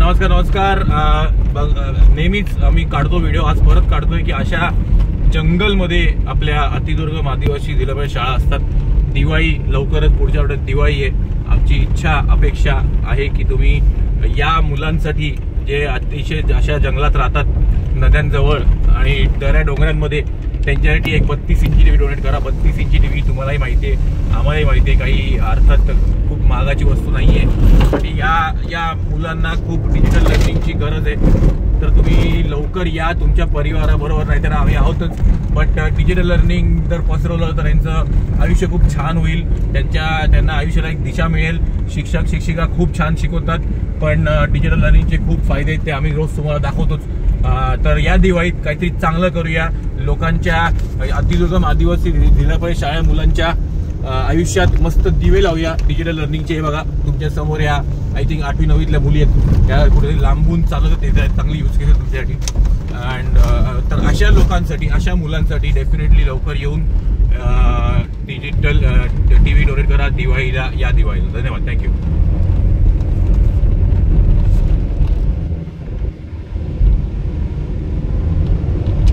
नमस्कार. नेहमीच आम्ही काढतो व्हिडिओ, आज परत काढतोय की अशा जंगलमध्ये आपल्या अतिदुर्गम आदिवासी जिल्हा शाळा असतात. दिवाळी लवकरच, पुढच्या आठवड्यात दिवाळी आहे. आमची इच्छा अपेक्षा आहे की तुम्ही या मुलांसाठी जे अतिशय अशा जंगलात राहतात, नद्यांजवळ आणि दऱ्या डोंगरांमध्ये, त्यांच्यासाठी एक 32 इंची टीव्ही डोनेट करा. 32 इंची टीव्ही तुम्हालाही माहिती आहे, आम्हालाही माहिती आहे, काही अर्थात खूप महागाची वस्तू नाही आहे. आणि या मुलांना खूप डिजिटल लर्निंगची गरज आहे. तर तुम्ही लवकर या तुमच्या परिवाराबरोबर, नाहीतर आम्ही आहोतच, बट डिजिटल लर्निंग जर पसरवलं तर यांचं आयुष्य खूप छान होईल. त्यांना आयुष्याला एक दिशा मिळेल. शिक्षक शिक्षिका खूप छान शिकवतात, पण डिजिटल लर्निंगचे खूप फायदे आहेत, ते आम्ही रोज तुम्हाला दाखवतोच. तर या दिवाळीत काहीतरी चांगलं करूया. लोकांच्या अतिदुर्गम आदिवासी जिल्हा शाळा मुलांच्या आयुष्यात मस्त दिवे लावूया डिजिटल लर्निंगचे. हे बघा तुमच्या समोर या आय थिंक 8वी 9वीतल्या मुली आहेत, त्या कुठेतरी लांबून चालत येत आहेत. चांगली यूज केली तुमच्यासाठी. अँड तर अशा लोकांसाठी, अशा मुलांसाठी डेफिनेटली लवकर येऊन डिजिटल टीव्ही डोनेट करा दिवाळीला, या दिवाळीला. धन्यवाद, थँक्यू.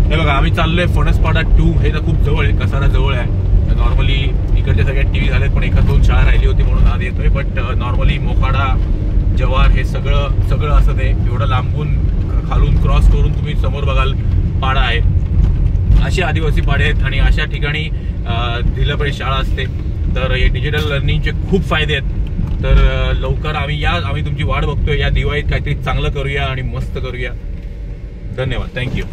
हे बघा आम्ही चाललोय फणसपाडा 2. हे तर खूप जवळ आहे, कसारा जवळ आहे. नॉर्मली इकडच्या सगळ्या टीव्ही झाल्यात, पण 1-2 शाळा राहिली होती म्हणून आज येतोय. बट नॉर्मली मोखाडा, जवार हे सगळं असं ते एवढं लांबून खालून क्रॉस करून तुम्ही समोर बघाल पाडा आहे. असे आदिवासी पाडे आहेत आणि अशा ठिकाणी जिल्हा शाळा असते. तर हे डिजिटल लर्निंगचे खूप फायदे आहेत. तर लवकर आम्ही तुमची वाट बघतोय. या दिवाळीत काहीतरी चांगलं करूया आणि मस्त करूया. धन्यवाद, थँक्यू.